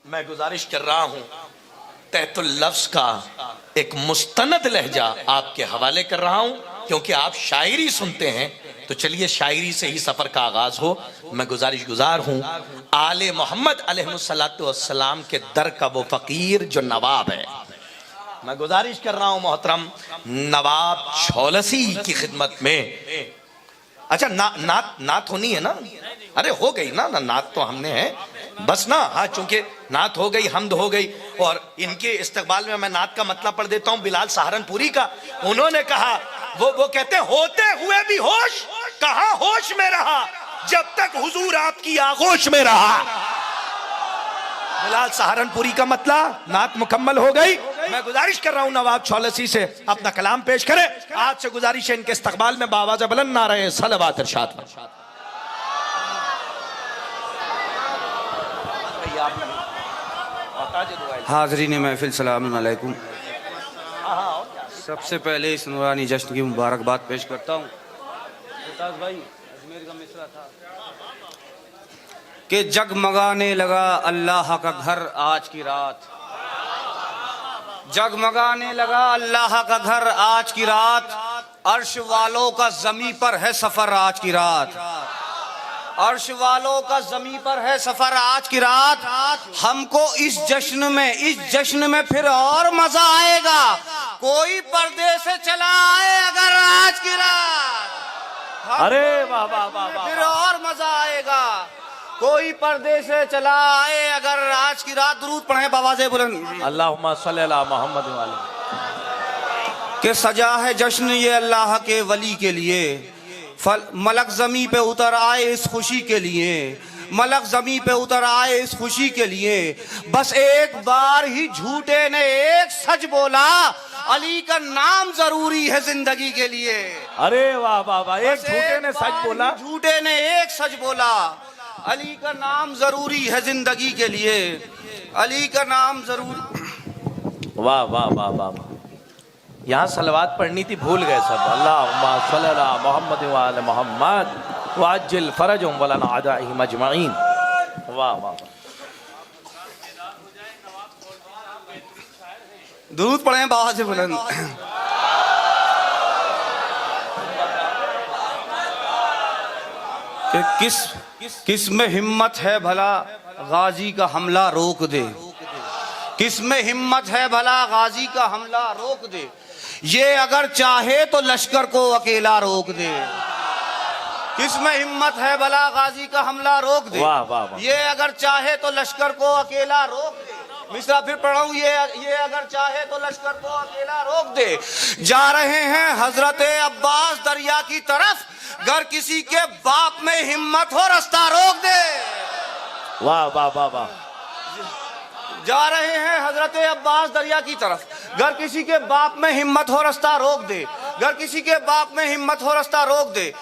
मैं गुजारिश कर रहा हूं तहतुल लफ्ज का एक मुस्तनद लहजा आपके हवाले कर रहा हूं, क्योंकि आप शायरी सुनते हैं, तो चलिए शायरी से ही सफर का आगाज हो। मैं गुजारिश गुजार हूं आले मोहम्मद अलैहिस्सलातु वस्सलाम के दर का वो फकीर जो नवाब है। मैं गुजारिश कर रहा हूं मोहतरम नवाब छोलसी की खिदमत में। अच्छा नात होनी है ना? अरे हो गई ना नात तो हमने है बस ना। हाँ, चूंकि नात हो गई, हमद हो गई, और इनके इस्तकबाल में मैं नात का मतलब पढ़ देता हूँ बिलाल सहारनपुरी का। उन्होंने कहा, वो कहते हैं, होते हुए भी होश कहाँ होश में रहा जब तक हुजूर आपकी आगोश में रहा। बिलाल सहारनपुरी का मतलब नात मुकम्मल हो गई। मैं गुजारिश कर रहा हूं नवाब छोलसी से अपना कलाम पेश करें। आज से गुजारिश है इनके इस्तकबाल में बावाज़ बुलंद नारे सलवात इरशाद। हाज़रीन महफिल सलाम अलैकुम। सबसे पहले इस नूरानी जश्न की मुबारकबाद पेश करता हूँ। भाई अजमेर का मिसरा था कि जगमगाने लगा अल्लाह का घर आज की रात, जगमगाने लगा अल्लाह का घर आज की रात, अर्श वालों का ज़मी पर है सफ़र आज की रात, अर्श वालों का ज़मी पर है सफ़र आज की रात। हमको इस जश्न में फिर और मजा आएगा, कोई पर्दे से चला आए अगर आज की रात। अरे वाह वाह वाह वाह, फिर और मजा आएगा, कोई पर्दे से चला आए अगर आज की रात। दुरूद पढ़े बावाज़े बुलंद अल्लाहुम्मा सल्ली अला मोहम्मद वाले। के सजा है जश्न ये अल्लाह के वली के लिए, मलक ज़मी पे उतर आए इस खुशी के लिए, मलक ज़मी पे उतर आए इस खुशी के लिए। बस एक बार ही झूठे ने एक सच बोला, अली का नाम जरूरी है जिंदगी के लिए। अरे वाह वाह वाह, एक झूठे ने सच बोला, झूठे ने एक सच बोला, अली का नाम जरूरी है जिंदगी के लिए, अली का नाम जरूरी। वाह वाह वाह वाह, यहाँ सलवात पढ़नी थी, भूल गए सब। अल्लाहुम्मा सल्ली अला मोहम्मद व आले मोहम्मद वाजिल फरजुम वलना अदाइहिम अजमईन। वाह वाह, दुरूद पढ़ें बावाज़े बुलंद। कि किस में हिम्मत है भला गाजी का हमला रोक दे, किस में हिम्मत है भला गाजी का हमला रोक दे, ये अगर चाहे तो लश्कर को अकेला रोक दे। किस में हिम्मत है भला गाजी का हमला रोक दे, वाह वाह वाह, ये अगर चाहे तो लश्कर को अकेला रोक दे। मिसरा फिर पढ़ाऊं, ये अगर चाहे तो लश्कर को अकेला रोक दे। जा रहे हैं हजरत अब्बास दरिया की तरफ, अगर किसी के बाप में हिम्मत हो रास्ता रोक दे। वाह वाह वाह वाह, जा रहे हैं हजरत अब्बास दरिया की तरफ, अगर किसी के बाप में हिम्मत हो रास्ता रोक दे, अगर किसी के बाप में हिम्मत हो रास्ता रोक दे।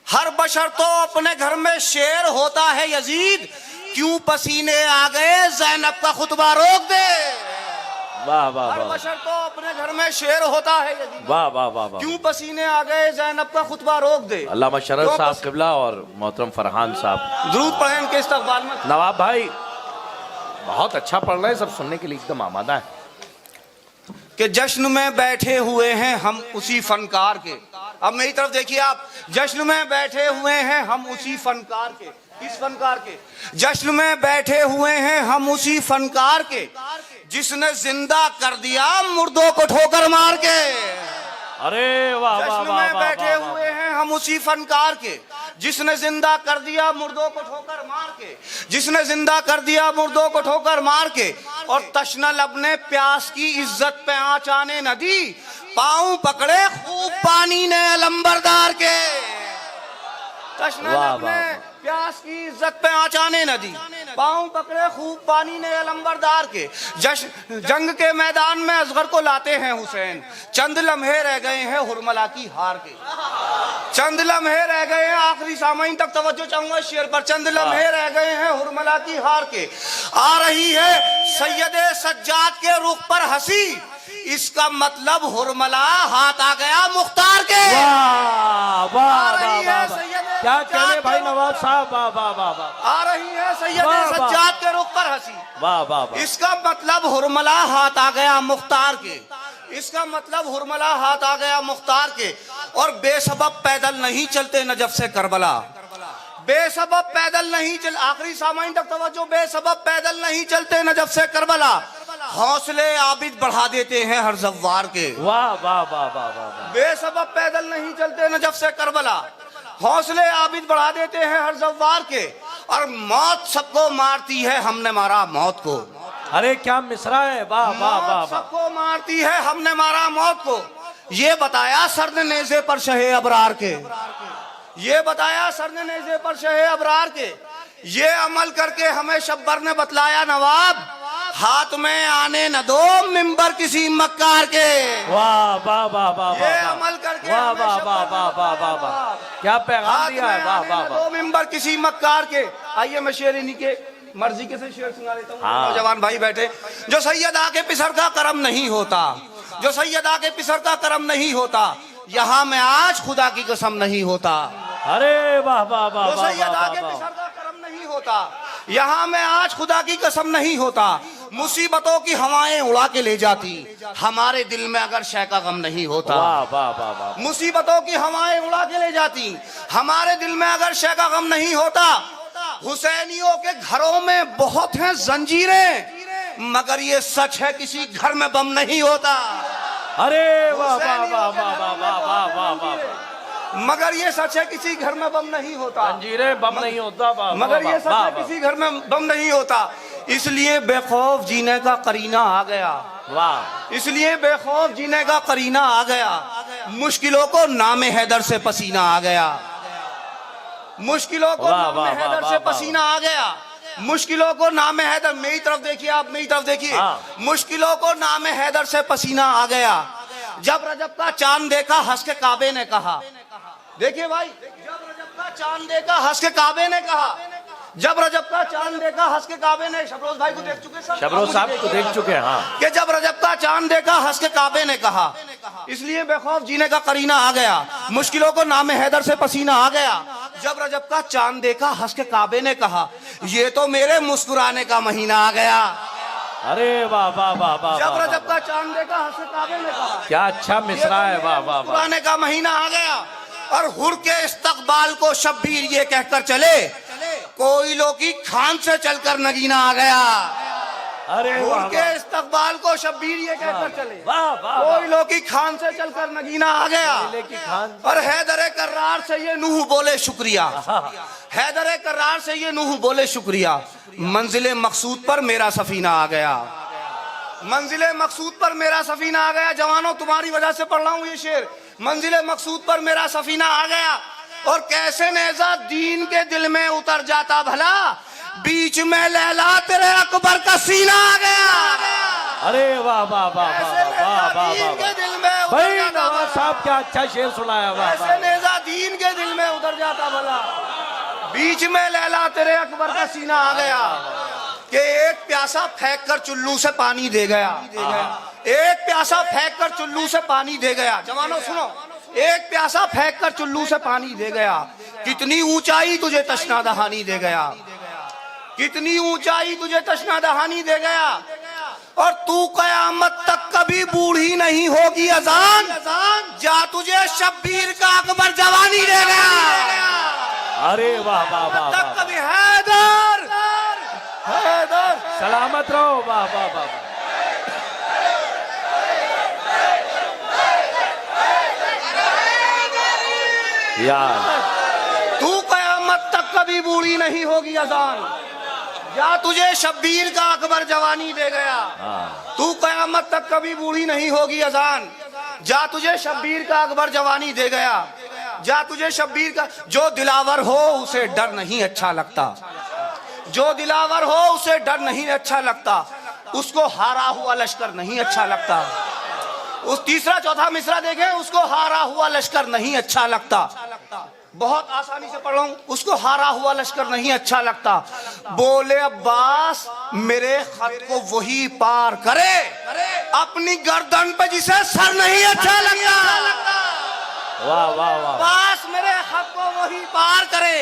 हर बशर तो अपने घर में शेर होता है यजीद, क्यों पसीने आ गए ज़ैनब का खुतबा रोक दे। वाह वाह, हर बशर तो अपने घर में शेर होता है यजीद, वाह वाह वाह वाह, क्यों पसीने आ गए ज़ैनब का खुतबा रोक दे। अल्लामा शरफ साहब क़िबला और मोहतरम फरहान साहब दुरूद पढ़ें इनके इस्तक़बाल में। नवाब भाई बहुत अच्छा पढ़ रहे हैं, सब सुनने के लिए एकदम आमादा है। कि जश्न में बैठे हुए हैं हम उसी फनकार के, अब मेरी तरफ देखिए आप, जश्न में बैठे हुए हैं हम उसी फनकार के। किस फनकार के? जश्न में बैठे हुए हैं हम उसी फनकार के, जिसने जिंदा कर दिया मुर्दों को ठोकर मार के। अरे वाह वाह, जश्न में बैठे हुए हैं हम उसी फनकार के, जिसने जिंदा कर दिया मुर्दों को ठोकर मार के, जिसने जिंदा कर दिया मुर्दों को ठोकर मार के। और तशना लब ने प्यास की इज्जत पे आँच आने न दी, पाँव पकड़े खूब पानी ने अलंबरदार के। तशना लब ने प्यास की इज्जत पे आँच आने न दी, पाँव पकड़े खूब पानी ने अलंबरदार के। जंग के मैदान में असगर को लाते हैं हुसैन, चंद लम्हे रह गए हैं हुरमला की हार के। चंद लम्हे रह गए हैं, आखिरी सामाइन तक तवज्जो चाहूंगा शेर पर। चंद लम्हे रह गए हैं हुरमला की हार के, आ रही है सैयदे सज्जाद के रुख पर हंसी, इसका मतलब हुरमला हाथ आ गया मुख्तार के। वाह वाह आ रही है वाह, सैयदे क्या कहने भाई नवाब साहब, वाह वाह वाह वाह, आ रही है सैयद वाह, वाह। सज्जाद के रुख पर हंसी। वाह वाह वाह। इसका मतलब हुरमला हाथ आ गया मुख्तार के, इसका मतलब हुरमला हाथ आ गया मुख्तार के। और बेसबब पैदल नहीं चलते नजफ से करबला, बेसबब पैदल नहीं चल, आखिरी सामाइन तक तवज्जो, बेसबब पैदल नहीं चलते नजफ से करबला, हौसले आबिद बढ़ा देते हैं हर जव्वार के। वाह वाह वाह वाह वाह। बेसबब पैदल नहीं चलते नजफ से करबला, हौसले आबिद बढ़ा देते हैं हर जव्वार के। और मौत सबको मारती है, हमने मारा मौत को। अरे क्या मिसरा है, वाह वाह वाह मौत वाह। सबको मारती है, हमने मारा मौत को। ये बताया सर्द नेज़े पर शहे अबरार के, ये बताया सर्द नेज़े पर शहे अबरार के। ये अमल करके हमें शब्बर ने बतलाया नवाब, हाथ में आने न दो मिंबर किसी मक्कार के। वाह वाह वाह वाह ये वाह। अमल करके वाह हमें वाह शब्बर वाह ने वाह वाह वाह बतलाया वाह। नवाब, क्या पैगाम हाथ दिया है, में वाह आने वाह न वाह। दो मिंबर किसी मक्कार के। आइए मैं शेर इन्हीं के मर्जी के से शेर सुना लेता हूँ। हाँ। नौजवान भाई बैठे, जो सैयद आके पिसर का करम नहीं होता, जो सैयद आके पिसर का करम नहीं होता, यहाँ में आज खुदा की कसम नहीं होता। अरे वाह वाह वाह जो वाह सैयद वाह आके वाह। पिसर का करम नहीं होता, यहाँ में आज खुदा की कसम नहीं होता। मुसीबतों की हवाएं उड़ा के ले जाती, हमारे दिल में अगर शय का गम नहीं होता। वाह वाह वाह वाह। मुसीबतों की हवाएं उड़ा के ले जाती, हमारे दिल में अगर शय का गम नहीं होता। हुसैनियों के घरों में बहुत हैं जंजीरें, मगर ये सच है किसी घर में बम नहीं होता। अरे वाह वाह वाह वाह वाह वाह वाह वाह वाह। मगर ये सच है किसी घर में बम नहीं होता। अंजीरें बम नहीं होता, वाह वाह मगर ये वाह सच वाह है वाह। किसी घर में बम नहीं होता। इसलिए बेखौफ जीने का करीना आ गया, वाह। इसलिए बेखौफ जीने का करीना आ गया। मुश्किलों को नामे हैदर से पसीना आ गया, मुश्किलों को वाह, नामे वाह, हैदर वाह, से वाह, पसीना आ गया। मुश्किलों को नामे हैदर, मेरी तरफ देखिए आप, मेरी तरफ देखिए। हाँ। मुश्किलों को नामे हैदर से पसीना आ गया। जब रजब का चांद देखा हंस के काबे ने कहा, देखिए भाई, जब रजब का चांद देखा हंस के काबे ने कहा, जब रजब का चांद देखा हंस के काबे ने, शबरोज भाई को देख चुके सब, शबरोज साहब को देख चुके हैं, हाँ। कि जब रजब का चांद देखा हंस के काबे ने कहा। इसलिए बेखौफ जीने का करीना आ गया, मुश्किलों को नामे हैदर से पसीना आ गया। जब रजब का चांद देखा हंस के काबे ने कहा, ये तो मेरे मुस्कुराने का महीना आ गया। अरे वाह वाह वाह वाह। जब वाह, रजब का चांद देखा हंस के काबे ने कहा, क्या अच्छा मिसरा है, वाह वाह वाह। मुस्कुराने का महीना आ गया। और हुर के इस्तकबाल को शब्बीर ये कहकर चले, कोयलों की खान से चलकर नगीना आ गया। अरे हुर वाह के इस्तकबाल को शब्बीर ये कहकर चले, वाह वाह। कोयलों की खान से चलकर नगीना आ गया। कोयले की खान। और हैदर कर्रार से ये नूह बोले शुक्रिया, हैदर कर्रार से ये नूह बोले शुक्रिया। मंजिले मकसूद पर मेरा सफीना आ गया, मंजिले मकसूद पर मेरा सफीना आ गया। जवानों तुम्हारी वजह से पढ़ रहा हूँ ये शेर। मंजिले मकसूद पर मेरा सफीना आ गया। और कैसे नेजा दीन के दिल में उतर जाता भला, बीच में लैला तेरे अकबर का सीना आ गया। अरे वाह वाह वाह वाह वाह वाह दीन के वाह। दिल में उतर भाई जाता नवाब भला। साहब क्या अच्छा शेर सुनाया, वाह ऐसे वाह। नेजा दीन के दिल में उतर जाता भला, बीच में लैला तेरे अकबर का सीना आ गया। कि एक प्यासा फेंक कर चुल्लू से पानी दे गया, एक प्यासा फेंक कर चुल्लू से पानी दे गया। जवानों सुनो, एक प्यासा फेंक कर चुल्लू से पानी दे गया। कितनी ऊंचाई तुझे तशना दहानी दे गया, कितनी ऊंचाई तुझे तशना दहानी दे गया। और तू कयामत तक कभी बूढ़ी नहीं होगी अजान, जा तुझे शब्बीर का अकबर जवानी दे गया। अरे वाह वाह वाह तक वाह। कभी हैदर, हैदर सलामत रहो, वाह वाह वाह वाह। यार तू कयामत तक कभी बूढ़ी नहीं होगी अजान, या तुझे शब्बीर का अकबर जवानी दे गया। हाँ। तू कयामत तक कभी बूढ़ी नहीं होगी अजान, जा तुझे शब्बीर का अकबर जवानी दे गया। जा तुझे शब्बीर का, जो दिलावर हो उसे डर नहीं अच्छा लगता, जो दिलावर हो उसे डर नहीं अच्छा लगता, उसको हारा हुआ लश्कर नहीं अच्छा लगता। उस तीसरा चौथा मिसरा देखें, उसको हारा हुआ लश्कर नहीं अच्छा लगता। बहुत आसानी से पढ़ रहा हूं, उसको हारा हुआ लश्कर नहीं अच्छा लगता। बोले अब्बास मेरे खत को वही पार करे, अपनी गर्दन पे जिसे सर नहीं अच्छा लगता। वाह वाह वाह। अब्बास मेरे खत को वही नहीं पार करे,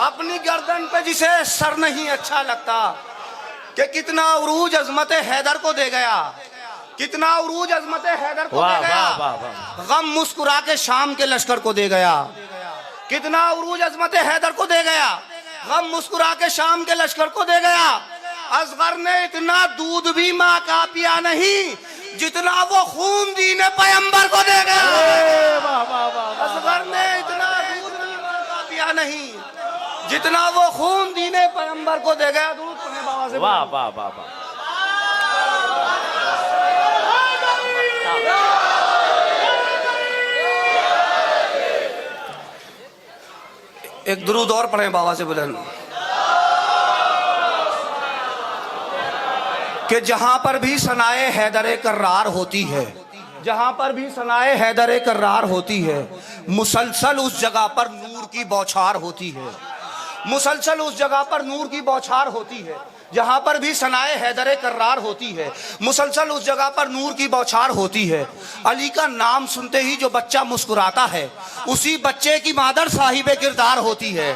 अपनी गर्दन पे जिसे सर नहीं अच्छा लगता, कि कितना उरूज अजमत हैदर को दे गया, कितना उरूज अजमत हैदर को दे गया, गम मुस्कुरा के शाम के लश्कर को दे गया, कितना उरूज अजमत हैदर को दे गया, गम मुस्कुरा के शाम के लश्कर को दे गया। असगर ने इतना दूध भी माँ का पिया नहीं जितना वो खून दीने पैगंबर को दे गया। असगर ने इतना दूध भी माँ का पिया नहीं जितना वो खून दीने पैगंबर को दे गया। दूध पढ़े बाबा से। वाह वाह वाह वाह। एक दुरूद और पढ़े बाबा से बुलंद, कि जहां पर भी सनाए हैदर कर्रार होती है, जहां पर भी सनाए हैदर कर्रार होती है, मुसलसल उस जगह पर नूर की बौछार होती है, मुसलसल उस जगह पर नूर की बौछार होती है। जहां पर भी सनाए हैदर कर्रार होती है, मुसलसल उस जगह पर नूर की बौछार होती है। अली का नाम सुनते ही जो बच्चा मुस्कुराता है, उसी बच्चे की मादर साहिबे किरदार होती है।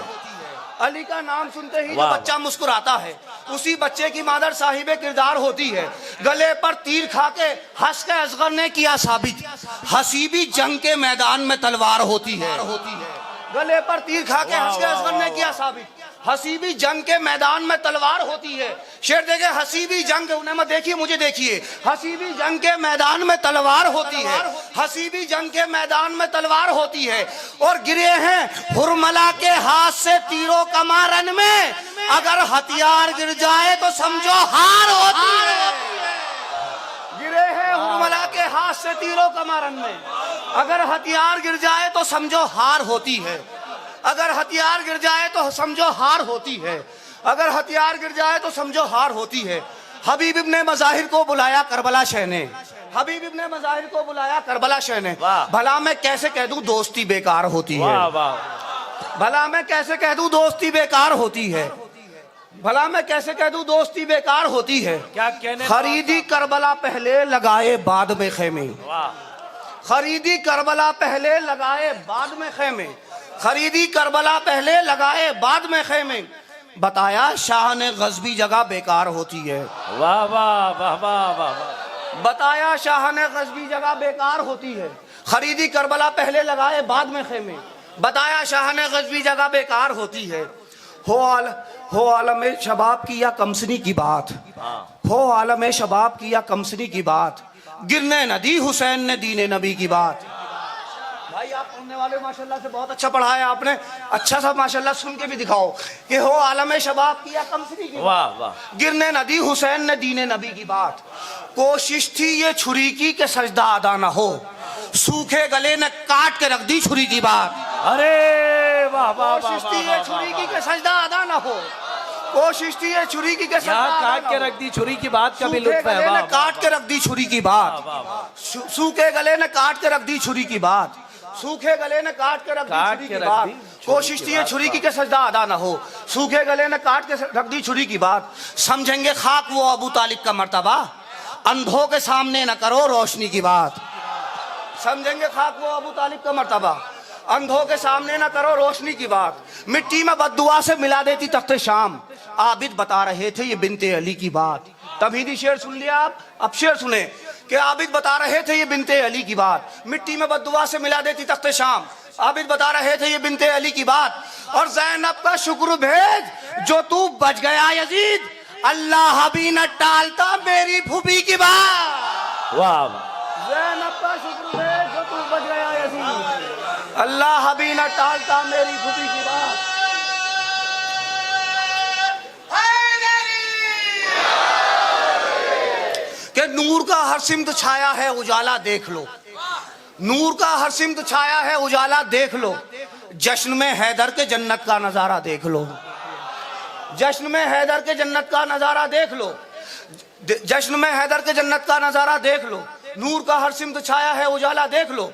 अली का नाम सुनते ही जो बच्चा मुस्कुराता है, उसी बच्चे की मादर साहिबे किरदार होती है। गले पर तीर खा के हंस के असगर ने किया साबित, हसीबी जंग के मैदान में तलवार होती है। गले पर तीर खा के हंस के असगर ने किया साबित, हसीबी जंग के मैदान में तलवार होती है। शेर देखे, हसीबी जंग, उन्हें मत देखिए मुझे देखिए, हसीबी जंग के मैदान में तलवार होती है, हसीबी जंग के मैदान में तलवार होती है। और गिरे हैं हुरमला के हाथ से तीरों कमारन में, अगर हथियार गिर जाए तो समझो हार होती है। गिरे हैं हुरमला के हाथ से तीरों कमारन में, अगर हथियार गिर जाए तो समझो हार होती है। अगर हथियार गिर जाए तो समझो हार होती है। अगर हथियार गिर जाए तो समझो हार होती है। हबीब इब्ने मज़ाहिर को बुलाया करबला शह ने, हबीब इब्ने मज़ाहिर को बुलाया करबला शह ने। भला मैं कैसे कह दूं दोस्ती बेकार होती है, भला मैं कैसे कह दूं दोस्ती बेकार होती है, भला मैं कैसे कह दूं दोस्ती बेकार होती है। क्या कहने, खरीदी करबला पहले लगाए बाद में खेमे, खरीदी करबला पहले लगाए बाद में खेमे, खरीदी करबला पहले लगाए बाद में खेमे। बताया शाह ने गजबी जगह बेकार होती है। वाह वाह वाह वाह वाह। बताया शाह ने गजबी जगह बेकार होती है। खरीदी करबला पहले लगाए बाद में खेमे, बताया शाह ने गजबी जगह बेकार होती है। हो आलम शबाब की या कमसनी की बात, हो आलम शबाब की या कमसनी की बात, गिरने नदी हुसैन ने दीने नबी की बात। भाई आप पढ़ने वाले माशाल्लाह से बहुत अच्छा पढ़ा है आपने, अच्छा सा माशाल्लाह सुन के भी दिखाओ कि हो आलम शबाब की या कमसनी की, वाह वाह, गिरने नदी हुसैन ने दीने नबी की बात। कोशिश थी ये छुरी की के सजदा अदा ना हो, सूखे गले ने काट के रख दी छुरी की बात। अरे वाह वाह, कोशिश थी ये छुरी की के सजदा अदा ना हो, कोशिश थी ये छुरी की के सजदा काट के रख दी छुरी की बात का भी लुत्फ है। वाह, काट के रख दी छुरी की बात, सूखे गले ने काट के रख दी छुरी की बात, सूखे गले ने काट के रख दी छुरी की बात। कोशिश थी ये छुरी की के सजदा अदा ना हो, सूखे गले ने काट के रख दी छुरी की बात। समझेंगे खाक वो अबू तालिब का मर्तबा, अंधों के सामने न करो रोशनी की बात। समझेंगे खाक वो अबू तालिब का मर्तबा, अंधों के सामने न करो रोशनी की बात। मिट्टी में बद्दुआ से मिला देती तख्ते शाम, आबिद बता रहे थे ये बिनते अली की बात। तमहीदी शेर सुन लिया आप, अब शेर सुने कि आबिद बता रहे थे ये बिनते अली की बात। मिट्टी में बद्दुआ से मिला देती तख्ते शाम, आबिद बता रहे थे ये बिनते अली की बात। और ज़ैनब का शुक्र भेज जो तू बच गया यजीद, अल्लाह भी न टालता मेरी फूफी की बात। वाह, ज़ैनब का शुक्र भेज जो तू बच गया यजीद, अल्लाह भी न टालता मेरी फूफी की बात। कि नूर का हर सिमत छाया है उजाला देख लो, नूर का हर सिमत छाया है उजाला देख लो, जश्न में हैदर के जन्नत का नजारा देख लो, जश्न में हैदर के जन्नत का नजारा देख लो, जश्न में हैदर के जन्नत का नजारा देख लो। नूर का हर सिमत छाया है उजाला देख लो,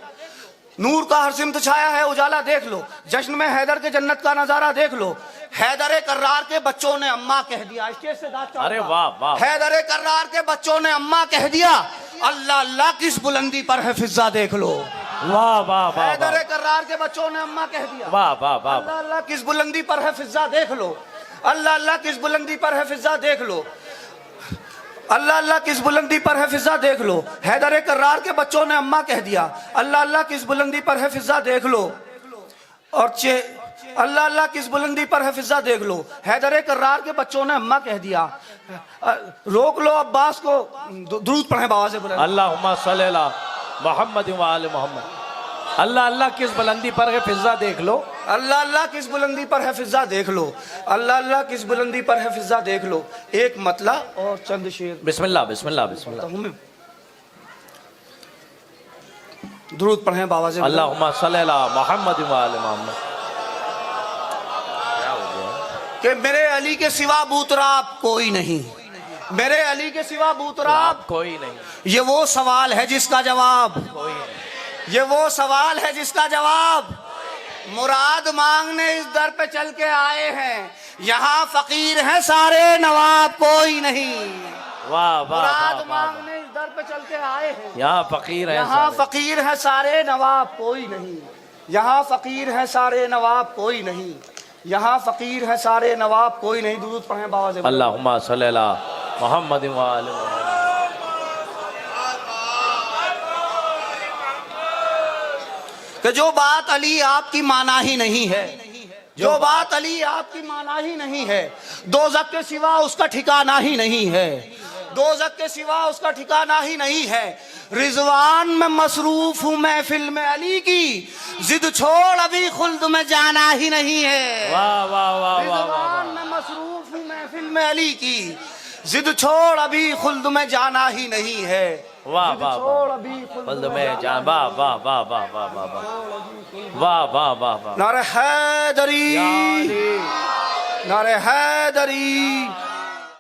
नूर का हर सिमत छाया है उजाला देख लो, जश्न में हैदर के जन्नत का नजारा देख लो। हैदर कर्रार के बच्चों ने अम्मा कह दिया, स्टेज से दाद चढ़ा। अरे वाह वाह, हैदर कर्रार के बच्चों ने अम्मा कह दिया, अल्लाह अल्लाह किस बुलंदी पर है फिजा देख लो। वाह वाह वाह हैदर कर्रार के बच्चों ने अम्मा कह दिया। वाह वाह वाह अल्लाह अल्लाह किस बुलंदी पर है फिजा देख लो, अल्लाह अल्लाह किस बुलंदी पर है फिजा देख लो, अल्लाह अल्लाह किस बुलंदी पर है फिजा देख लो। हैदर कर्रार के बच्चों ने अम्मा कह दिया, अल्लाह अल्लाह किस बुलंदी पर है फिजा देख लो। और अल्लाह अल्लाह किस बुलंदी पर है फिजा देख लो। हैदर कर्रार के बच्चों ने अम्मा कह दिया। रोक लो अब्बास को, दुरूद पढ़े बाबा से बुलंद। अल्लाहुम्मा सल्ली अला मोहम्मद व आले मोहम्मद। अल्लाह अल्लाह किस बुलंदी पर है फिजा देख लो, अल्लाह अल्लाह किस बुलंदी पर है फिजा देख लो, अल्लाह अल्लाह किस बुलंदी पर है फिजा देख लो। एक मतला और चंद शेर। बिस्मिल्लाह बिस्मिल्लाह बिस्मिल्लाह। दुरूद पढ़े बाबा से। अल्लाहुम्मा सल्ली अला मोहम्मद व आले मोहम्मद। कि मेरे अली के सिवा बूतराब कोई नहीं, मेरे अली के सिवा बूतराब कोई नहीं। ये वो सवाल है जिसका जवाब, कोई नहीं। ये वो सवाल है जिसका जवाब मुराद मांगने इस दर पे चल के आए हैं। यहाँ फकीर हैं सारे नवाब कोई नहीं। वाह वाह मुराद मांगने इस दर पे चल के आए हैं। यहाँ फकीर है, यहाँ फकीर हैं सारे नवाब कोई नहीं। यहाँ फकीर हैं सारे नवाब कोई नहीं। यहाँ फकीर हैं सारे नवाब कोई नहीं। दुरूद पढ़े बाबा से। अल्लाहुम्मा सल्ली अला मोहम्मद व आले मोहम्मद। कि जो बात अली आपकी माना ही नहीं है, जो बात अली आपकी माना ही नहीं है, दोज़ख के सिवा उसका ठिकाना ही नहीं है, दोज़ख के सिवा उसका ठिकाना ही नहीं है। रिजवान में मसरूफ हूँ महफिल में अली की, जिद छोड़ अभी खुल्द में जाना ही नहीं है। वाह वाह वाह रिजवान में मसरूफ हूँ महफिल में अली की, जिद छोड़ अभी खुल्द में जाना ही नहीं है। वाह वाह वाह खुल्द में जान। वाह वाह वाह वाह वाह वाह वाह वाह वाह वाह। नारे हैदरी, नारे हैदरी।